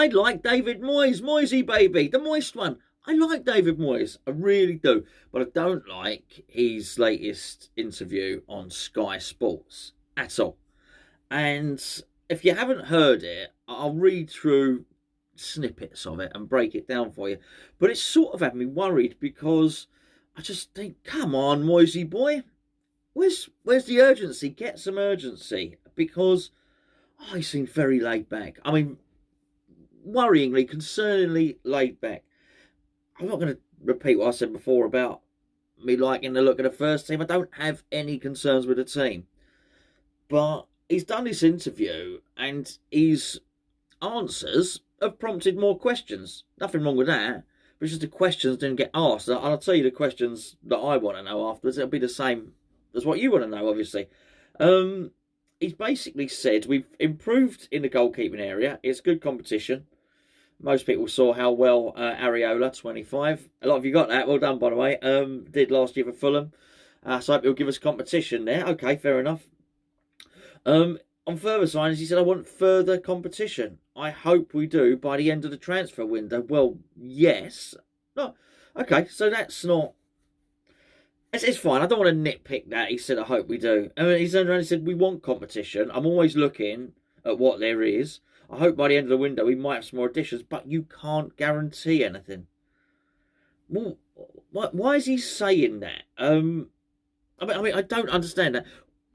I like David Moyes, Moyesy baby, the moist one. I like David Moyes, I really do, but I don't like his latest interview on Sky Sports at all. And if you haven't heard it, I'll read through snippets of it and break it down for you. But it's sort of had me worried because I just think, come on, Moisey boy, where's the urgency? Get some urgency, because he seemed very laid back. I mean, worryingly, concerningly laid back. I'm not going to repeat what I said before about me liking the look of the first team. I don't have any concerns with the team. But he's done this interview and his answers have prompted more questions. Nothing wrong with that. But it's just the questions didn't get asked. And I'll tell you the questions that I want to know afterwards. It'll be the same as what you want to know, obviously. He's basically said we've improved in the goalkeeping area. It's good competition. Most people saw how well Areola, 25. A lot of you got that. Well done, by the way. Did last year for Fulham. So he'll give us competition there. Okay, fair enough. On further signings, he said, I want further competition. I hope we do by the end of the transfer window. Well, yes. No. Okay, so that's not... It's fine. I don't want to nitpick that. He said, I hope we do. I mean, he turned around and said, we want competition. I'm always looking at what there is. I hope by the end of the window we might have some more additions, but you can't guarantee anything. Well, why is he saying that? I mean, I don't understand that.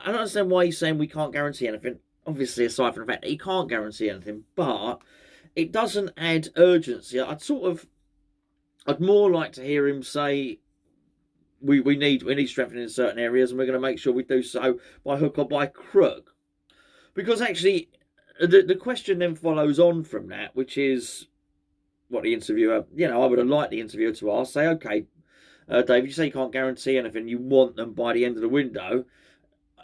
I don't understand why he's saying we can't guarantee anything. Obviously, aside from the fact that he can't guarantee anything, but it doesn't add urgency. I'd more like to hear him say we need strengthening in certain areas, and we're going to make sure we do so by hook or by crook. Because actually, the question then follows on from that, which is what the interviewer, I would have liked the interviewer to ask, say, okay, David, you say you can't guarantee anything, you want them by the end of the window.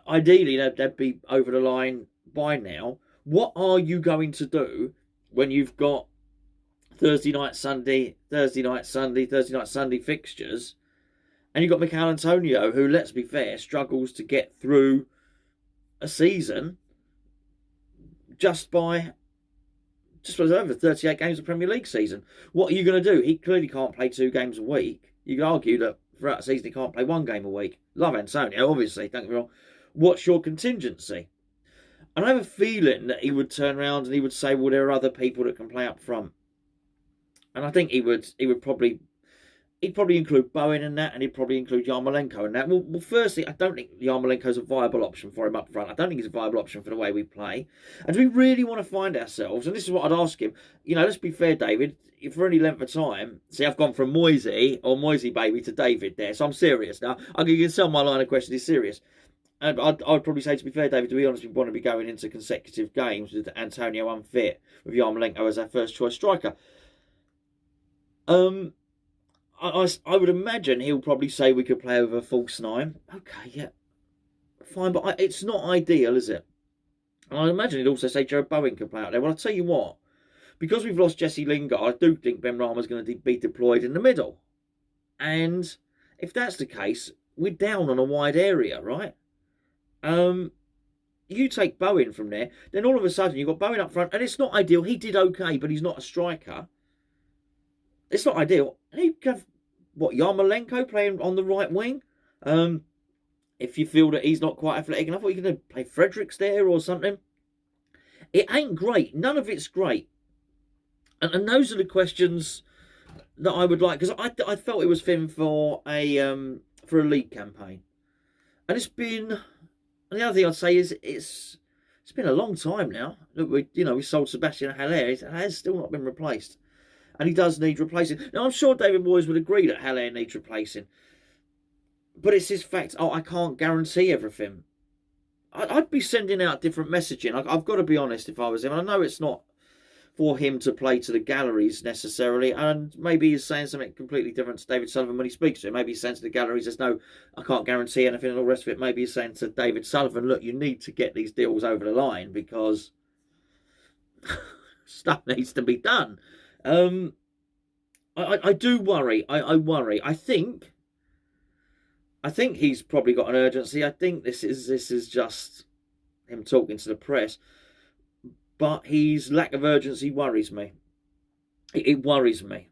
Ideally, they'd be over the line by now. What are you going to do when you've got Thursday night, Sunday fixtures, and you've got Mikel Antonio, who, let's be fair, struggles to get through a season just over 38 games of Premier League season? What are you going to do? He clearly can't play 2 games a week. You could argue that throughout the season he can't play 1 game a week. Love Antonio, obviously, don't get me wrong. What's your contingency? And I have a feeling that he would turn around and he would say, well, there are other people that can play up front. And I think he would probably include Bowen in that, and he'd probably include Yarmolenko in that. Well, firstly, I don't think Yarmolenko's a viable option for him up front. I don't think he's a viable option for the way we play. And do we really want to find ourselves, and this is what I'd ask him, let's be fair, David, for any length of time, see, I've gone from Moisey baby to David there, so I'm serious now. You can tell my line of question is serious. And I'd probably say, to be fair, David, to be honest, we want to be going into consecutive games with Antonio unfit, with Yarmolenko as our first choice striker. I would imagine he'll probably say we could play over a false 9. Okay, yeah, fine, but it's not ideal, is it? And I imagine he'd also say Jared Bowen could play out there. Well, I'll tell you what, because we've lost Jesse Lingard, I do think Ben Rama's going to be deployed in the middle. And if that's the case, we're down on a wide area, right? You take Bowen from there, then all of a sudden you've got Bowen up front, and it's not ideal. He did okay, but he's not a striker. It's not ideal. And you have, Yarmolenko playing on the right wing? If you feel that he's not quite athletic enough, what are you going to play Fredericks there or something? It ain't great. None of it's great. And those are the questions that I would like, because I felt it was fitting for a league campaign. And it's been... And the other thing I'd say is it's been a long time now. Look, we sold Sebastian Haller. He has still not been replaced. And he does need replacing. Now, I'm sure David Moyes would agree that Haller needs replacing. But it's his fact, I can't guarantee everything. I'd be sending out different messaging. I've got to be honest if I was him. I know it's not for him to play to the galleries necessarily. And maybe he's saying something completely different to David Sullivan when he speaks to him. Maybe he's saying to the galleries, I can't guarantee anything and all the rest of it. Maybe he's saying to David Sullivan, look, you need to get these deals over the line because stuff needs to be done. I do worry. I worry. I think he's probably got an urgency. I think this is just him talking to the press. But his lack of urgency worries me. it worries me.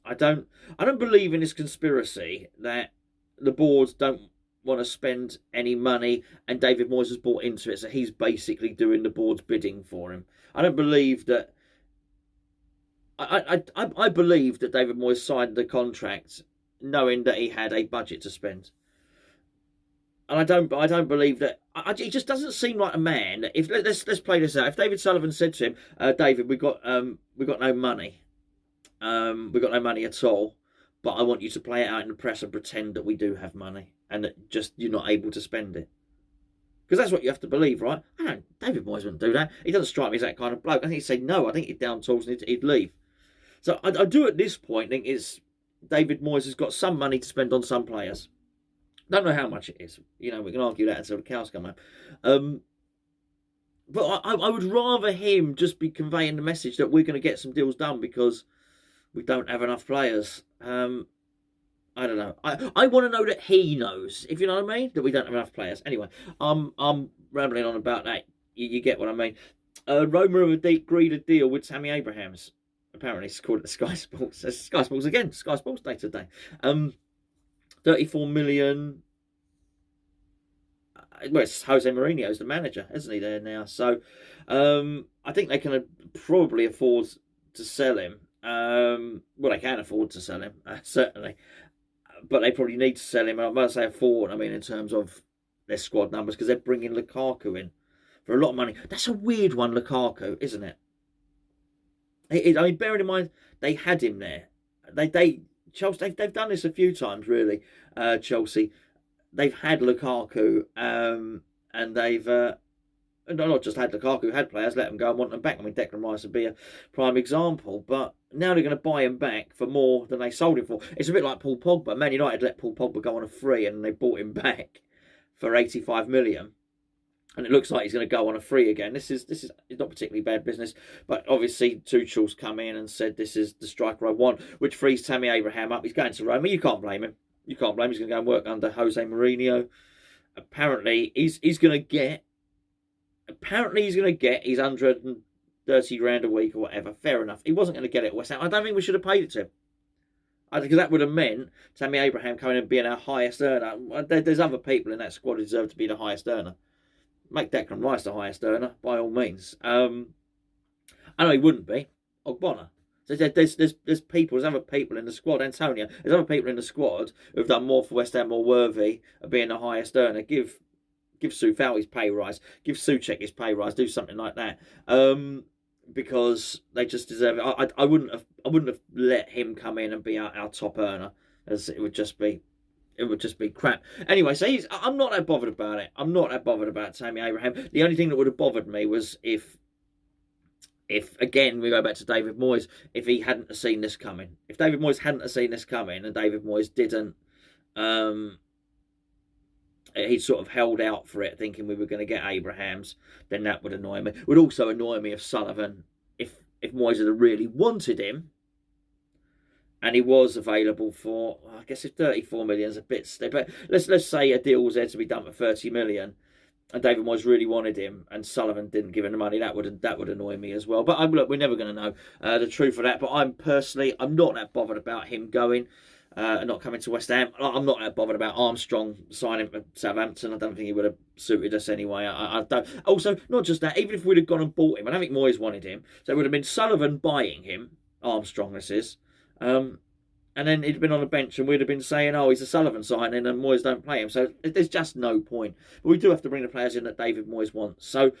I don't I don't believe in this conspiracy that the boards don't want to spend any money and David Moyes has bought into it, so he's basically doing the board's bidding for him. I don't believe that. I believe that David Moyes signed the contract knowing that he had a budget to spend, and I don't believe that. It just doesn't seem like a man. If let's play this out. If David Sullivan said to him, David, we've got no money, we've got no money at all, but I want you to play it out in the press and pretend that we do have money and that just you're not able to spend it. Because that's what you have to believe, right? David Moyes wouldn't do that. He doesn't strike me as that kind of bloke. I think he'd say no. I think he'd down tools and he'd leave. So I do at this point think it's David Moyes has got some money to spend on some players. Don't know how much it is. You know, we can argue that until the cows come home. But I would rather him just be conveying the message that we're going to get some deals done because we don't have enough players. I don't know. I want to know that he knows, if you know what I mean, that we don't have enough players. Anyway, I'm rambling on about that. You get what I mean. Roma have agreed a deal with Tammy Abrahams. Apparently, it's called the Sky Sports. Sky Sports again. Sky Sports Day today. 34 million. Well, it's Jose Mourinho's the manager, isn't he, there now? So I think they can probably afford to sell him. Well, they can afford to sell him, certainly. But they probably need to sell him. I must say afford, I mean, in terms of their squad numbers, because they're bringing Lukaku in for a lot of money. That's a weird one, Lukaku, isn't it? I mean, bearing in mind, they had him there. Chelsea, they've done this a few times, really, Chelsea. They've had Lukaku, and they've not just had Lukaku, had players, let them go and want them back. I mean, Declan Rice would be a prime example, but now they're going to buy him back for more than they sold him for. It's a bit like Paul Pogba. Man United let Paul Pogba go on a free, and they bought him back for 85 million. And it looks like he's going to go on a free again. This is not particularly bad business, but obviously Tuchel's come in and said this is the striker I want, which frees Tammy Abraham up. He's going to Roma. You can't blame him. You can't blame him. He's going to go and work under Jose Mourinho. Apparently, he's going to get. Apparently, he's going to get his 130 grand a week or whatever. Fair enough. He wasn't going to get it at West Ham. I don't think we should have paid it to him. Because that would have meant Tammy Abraham coming and being our highest earner. There's other people in that squad who deserve to be the highest earner. Make Declan Rice the highest earner, by all means. I know he wouldn't be. Ogbonna. So there's people, there's other people in the squad. Antonio, there's other people in the squad who've done more for West Ham, more worthy of being the highest earner. Give Soufal his pay rise. Give Souček his pay rise. Do something like that. Because they just deserve it. I wouldn't have let him come in and be our top earner, as it would just be crap. Anyway, so I'm not that bothered about it. I'm not that bothered about Tammy Abraham. The only thing that would have bothered me was if again we go back to David Moyes, if he hadn't seen this coming. If David Moyes hadn't seen this coming and David Moyes didn't, he sort of held out for it, thinking we were going to get Abrahams, then that would annoy me. It would also annoy me if Sullivan, if Moyes had really wanted him, and he was available for, I guess if 34 million is a bit steep, but let's say a deal was there to be done for 30 million, and David Moyes really wanted him, and Sullivan didn't give him the money. That would annoy me as well. But look, we're never going to know the truth of that. But I'm not that bothered about him going and not coming to West Ham. I'm not that bothered about Armstrong signing for Southampton. I don't think he would have suited us anyway. I don't. Also, not just that. Even if we'd have gone and bought him, I don't think Moyes wanted him, so it would have been Sullivan buying him. Armstrong, this is. And then he'd been on the bench and we'd have been saying, oh, he's a Sullivan signing and Moyes don't play him. So there's just no point. But we do have to bring the players in that David Moyes wants. So,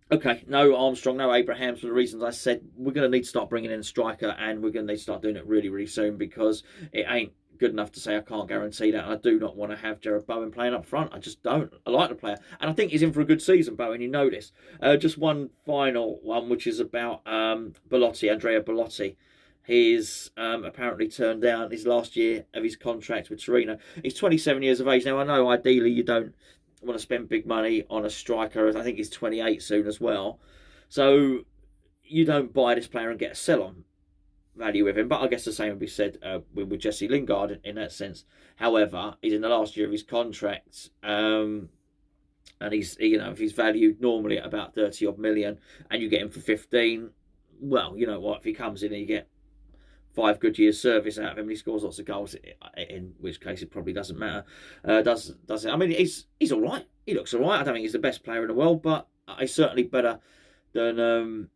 okay, no Armstrong, no Abrahams for the reasons I said. We're going to need to start bringing in a striker and we're going to need to start doing it really, really soon because it ain't good enough to say I can't guarantee that. And I do not want to have Jared Bowen playing up front. I just don't. I like the player. And I think he's in for a good season, Bowen. You know this. Just one final one, which is about Belotti, Andrea Belotti. He's apparently turned down his last year of his contract with Torino. He's 27 years of age. Now, I know ideally you don't want to spend big money on a striker. I think he's 28 soon as well. So you don't buy this player and get a sell-on value with him. But I guess the same would be said with Jesse Lingard in that sense. However, he's in the last year of his contract. And he's, if he's valued normally at about 30 odd million and you get him for 15, well, you know what? If he comes in and you get 5 good years service out of him, and he scores lots of goals. In which case, it probably doesn't matter. Does it? I mean, he's all right. He looks all right. I don't think he's the best player in the world, but he's certainly better than.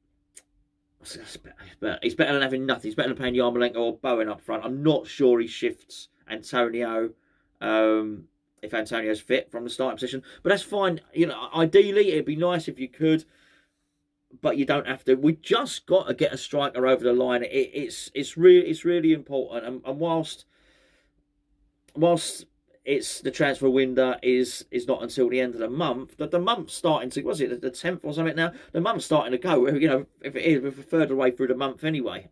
He's better than having nothing. He's better than playing Yarmolenko or Bowen up front. I'm not sure he shifts Antonio if Antonio's fit from the starting position, but that's fine. You know, ideally it'd be nice if you could, but you don't have to. We just got to get a striker over the line. It's really important. And whilst it's the transfer window is not until the end of the month. That the month's starting to, was it the 10th or something now? The month's starting to go. You know, if it is, we're further away through the month anyway.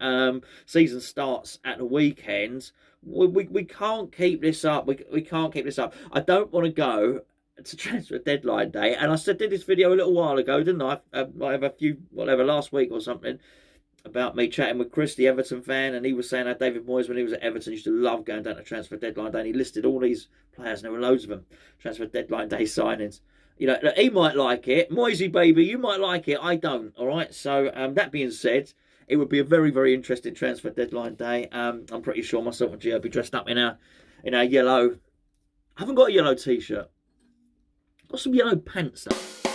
Season starts at the weekend. We can't keep this up. We can't keep this up. I don't want to go to transfer deadline day. And I did this video a little while ago, didn't I? A few, whatever, last week or something, about me chatting with Chris, the Everton fan, and he was saying how David Moyes, when he was at Everton, used to love going down to transfer deadline day, and he listed all these players, and there were loads of them, transfer deadline day signings. You know, he might like it. Moyesy, baby, you might like it. I don't, all right? So, that being said, it would be a very, very interesting transfer deadline day. I'm pretty sure myself and Gio will be dressed up in our yellow. I haven't got a yellow T-shirt. I've got some yellow pants, though.